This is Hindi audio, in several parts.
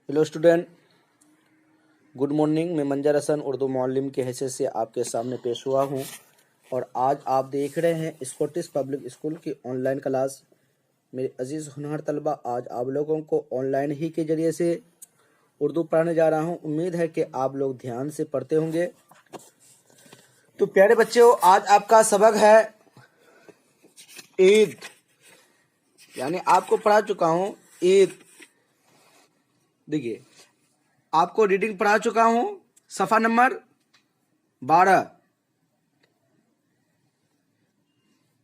Hello student, good morning. मैं मंजर हसन उर्दू मौलम के हैसियत से आपके सामने पेश हुआ हूँ और आज आप देख रहे हैं स्कॉटिश पब्लिक स्कूल की ऑनलाइन क्लास। मेरे अजीज़ होनहार तलबा, आज आप लोगों को ऑनलाइन ही के ज़रिए से उर्दू पढ़ाने जा रहा हूँ। उम्मीद है कि आप लोग ध्यान से पढ़ते होंगे। तो प्यारे बच्चों, आज आपका सबक है ईद, यानी आपको पढ़ा चुका हूँ ईद। देखिए, आपको रीडिंग पढ़ा चुका हूं सफ़ा नंबर 12।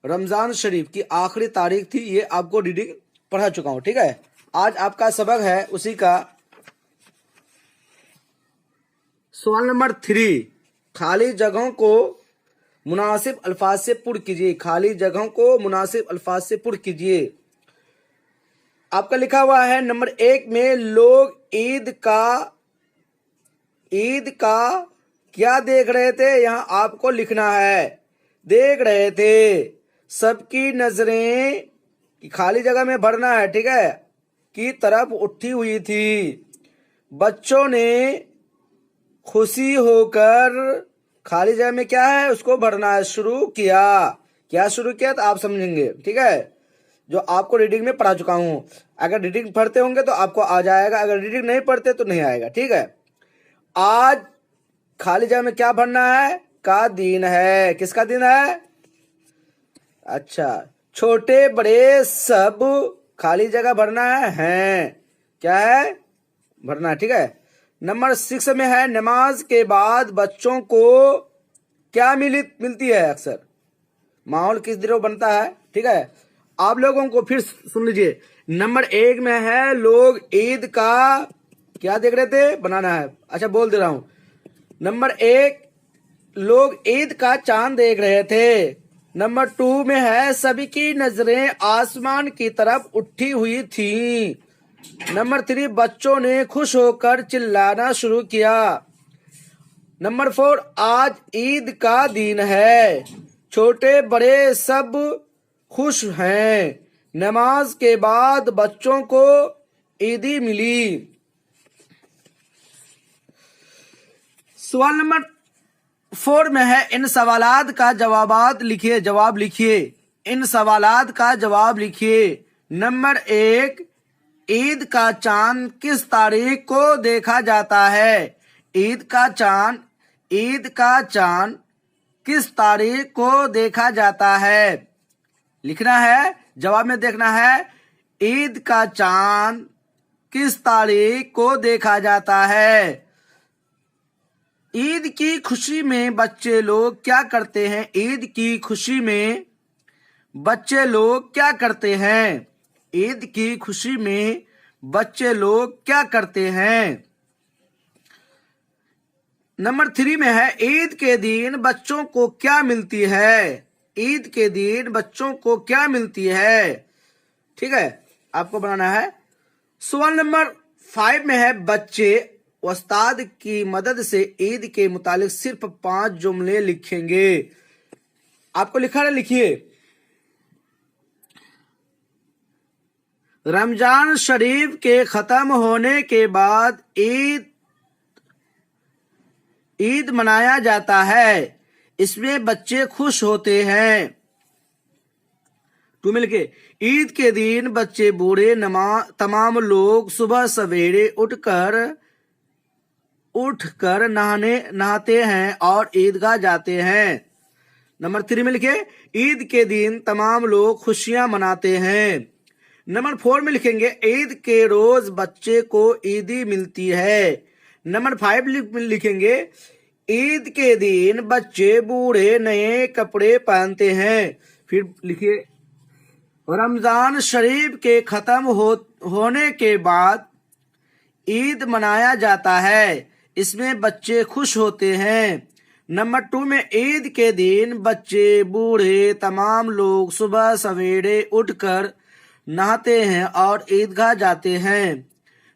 रमज़ान शरीफ की आखिरी तारीख थी, ये आपको रीडिंग पढ़ा चुका हूं। ठीक है, आज आपका सबक है उसी का सवाल नंबर 3। खाली जगहों को मुनासिब अल्फाज से पुर कीजिए। खाली जगहों को मुनासिब अल्फाज से पुर कीजिए। आपका लिखा हुआ है नंबर 1 में, लोग ईद का क्या देख रहे थे। यहां आपको लिखना है देख रहे थे। सबकी नजरें खाली जगह में भरना है, ठीक है, की तरफ उठी हुई थी। बच्चों ने खुशी होकर खाली जगह में क्या है उसको भरना है, शुरू किया। क्या शुरू किया तो आप समझेंगे, ठीक है, जो आपको रीडिंग में पढ़ा चुका हूं। अगर रीडिंग पढ़ते होंगे तो आपको आ जाएगा, अगर रीडिंग नहीं पढ़ते तो नहीं आएगा। ठीक है, आज खाली जगह में क्या भरना है, का दिन है। किसका दिन है? अच्छा, छोटे बड़े सब खाली जगह भरना है क्या है भरना है। ठीक है, नंबर 6 में है, नमाज के बाद बच्चों को क्या मिलती है। अक्सर माहौल किस तरह बनता है। ठीक है, आप लोगों को फिर सुन लीजिए। नंबर 1 में है, लोग ईद का क्या देख रहे थे, बनाना है। अच्छा, बोल दे रहा हूं। नंबर 1, लोग ईद का चांद देख रहे थे। नंबर 2 में है, सभी की नजरें आसमान की तरफ उठी हुई थी। नंबर 3, बच्चों ने खुश होकर चिल्लाना शुरू किया। नंबर 4, आज ईद का दिन है। छोटे बड़े सब खुश हैं। नमाज के बाद बच्चों को ईदी मिली। सवाल नंबर 4 में है, इन सवालात का जवाब लिखिए। इन सवालात का जवाब लिखिए। नंबर 1, ईद का चांद किस तारीख को देखा जाता है। ईद का चांद किस तारीख को देखा जाता है, लिखना है। जवाब में देखना है, ईद का चांद किस तारीख को देखा जाता है। ईद की खुशी में बच्चे लोग क्या करते हैं। ईद की खुशी में बच्चे लोग क्या करते हैं। ईद की खुशी में बच्चे लोग क्या करते हैं। नंबर 3 में है, ईद के दिन बच्चों को क्या मिलती है। ईद के दिन बच्चों को क्या मिलती है। ठीक है, आपको बनाना है। सवाल नंबर 5 में है, बच्चे उस्ताद की मदद से ईद के मुतालिक सिर्फ 5 जुमले लिखेंगे। आपको लिखा है, लिखिए। रमजान शरीफ के खत्म होने के बाद ईद मनाया जाता है। इसमें बच्चे खुश होते हैं। 2 मिलके, ईद के दिन बच्चे बूढ़े तमाम लोग सुबह सवेरे उठकर नहाते हैं और ईदगाह जाते हैं। नंबर 3 में लिखे, ईद के दिन तमाम लोग खुशियां मनाते हैं। नंबर 4 में लिखेंगे, ईद के रोज बच्चे को ईदी मिलती है। नंबर 5 लिखेंगे, ईद के दिन बच्चे बूढ़े नए कपड़े पहनते हैं। फिर लिखिए, रमजान शरीफ के खत्म होने के बाद ईद मनाया जाता है। इसमें बच्चे खुश होते हैं। नंबर 2 में, ईद के दिन बच्चे बूढ़े तमाम लोग सुबह सवेरे उठकर नहाते हैं और ईदगाह जाते हैं।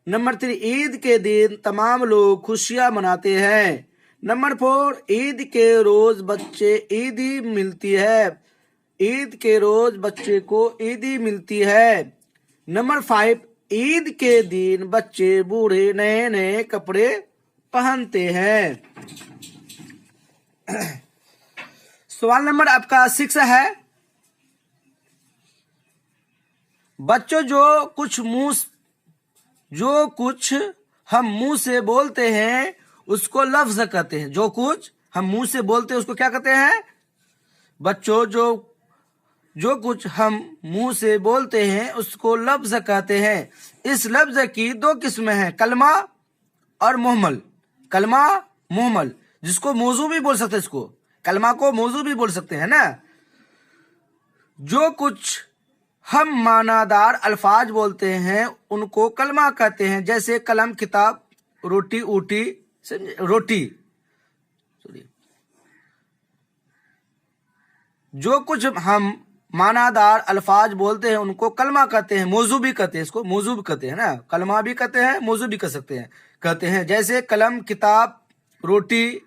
नंबर 3, ईद के दिन तमाम लोग खुशियां मनाते हैं। नंबर 4, ईद के रोज बच्चे ईदी मिलती है। ईद के रोज बच्चे को ईदी मिलती है। नंबर 5, ईद के दिन बच्चे बूढ़े नए नए कपड़े पहनते हैं। सवाल नंबर आपका 6 है, बच्चों जो कुछ हम मुंह से बोलते हैं उसको लफ्ज कहते हैं। जो कुछ हम मुंह से बोलते हैं उसको क्या कहते हैं? बच्चों जो कुछ हम मुंह से बोलते हैं उसको लफ्ज कहते हैं। इस लफ्ज की 2 किस्में हैं, कलमा और मुहम्मल। कलमा, मुहम्मल, जिसको मौजू भी बोल सकते हैं, इसको कलमा को मौजू भी बोल सकते हैं ना। जो कुछ हम मानादार अल्फाज बोलते हैं उनको कलमा कहते हैं, जैसे कलम, किताब, रोटी, ऊटी, रोटी। जो कुछ हम मानादार अल्फाज बोलते हैं उनको कलमा कहते हैं, मौजू भी कहते हैं, इसको मौजू भी कहते हैं ना। कलमा भी कहते हैं, मौजू भी कह सकते हैं, कहते हैं, जैसे कलम, किताब, रोटी।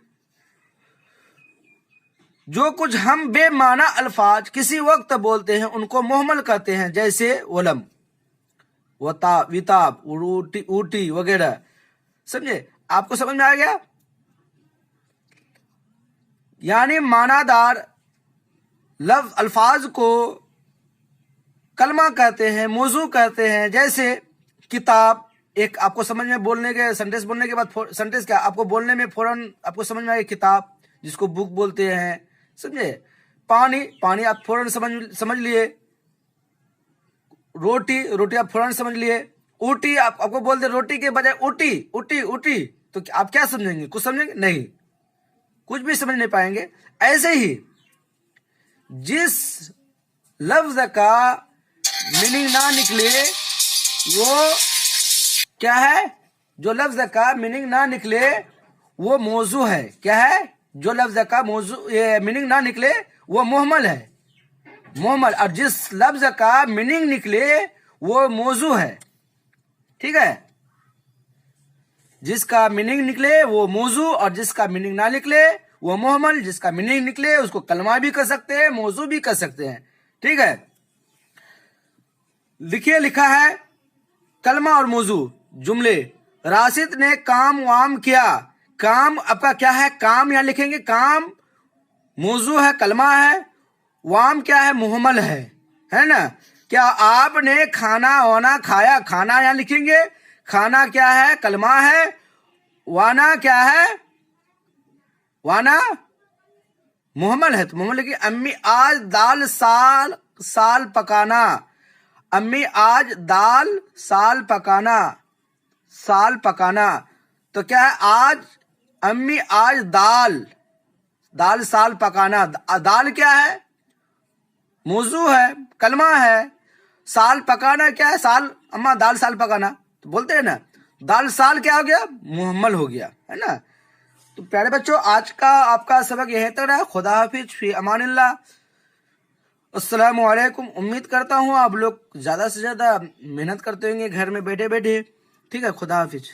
जो कुछ हम बेमाना अल्फाज किसी वक्त बोलते हैं उनको मुहम्मल कहते हैं, जैसे वलम, वता, विताब, ऊटी, ऊटी वगैरह। समझे? आपको समझ में आ गया? यानी मानादार अल्फाज को कलमा कहते हैं, मौजू कहते हैं, जैसे किताब। एक आपको समझ में बोलने के सेंटेंस बोलने के बाद सेंटेंस क्या आपको बोलने में फौरन आपको समझ में आएगी, किताब, जिसको बुक बोलते हैं। समझे? पानी, पानी आप फौरन समझ लिए। रोटी, रोटी आप फौरन समझ लिए। ऊटी आपको बोलते रोटी के बजाय ऊटी, ऊटी, ऊटी, तो आप क्या समझेंगे? कुछ समझेंगे नहीं, कुछ भी समझ नहीं पाएंगे। ऐसे ही जिस लफ्ज का मीनिंग ना निकले वो क्या है? जो लफ्ज का मीनिंग ना निकले वो मौजू है। क्या है? जो लफ्ज का मीनिंग ना निकले वो मुहम्मल है, मुहम्मल। और जिस लफ्ज का मीनिंग निकले वो मौजू है। ठीक है? जिसका मीनिंग निकले वो मौजू और जिसका मीनिंग ना निकले वो मुहम्मल। जिसका मीनिंग निकले उसको कलमा भी कर सकते हैं, मौजू भी कर सकते हैं। ठीक है? लिखिए, लिखा है कलमा और मौजू जुमले। राशिद ने काम वाम किया। काम आपका क्या है? काम यहां लिखेंगे, काम मौजू है, कलमा है। वाम क्या है? मुहम्मल है ना। क्या आपने खाना वाना खाया? खाना यहां लिखेंगे। खाना क्या है? कलमा है। वाना क्या है? वाना मुहम्मल है, तो मुहम्मल लिखिए। अम्मी आज दाल साल पकाना। अम्मी आज दाल साल पकाना। तो क्या है? आज अम्मी आज दाल साल पकाना। दाल क्या है? मौजू है, कलमा है। साल पकाना क्या है? साल, अम्मा दाल साल पकाना, तो बोलते हैं ना। दाल साल क्या हो गया? मुहम्मल हो गया, है ना। तो प्यारे बच्चों, आज का आपका सबक यही तक रहा। खुदा हाफिज, फी अमानिल्लाह, अस्सलामु अलैकुम। उम्मीद करता हूँ आप लोग ज्यादा से ज्यादा मेहनत करते होंगे घर में बैठे बैठे। ठीक है? खुदा हाफिज।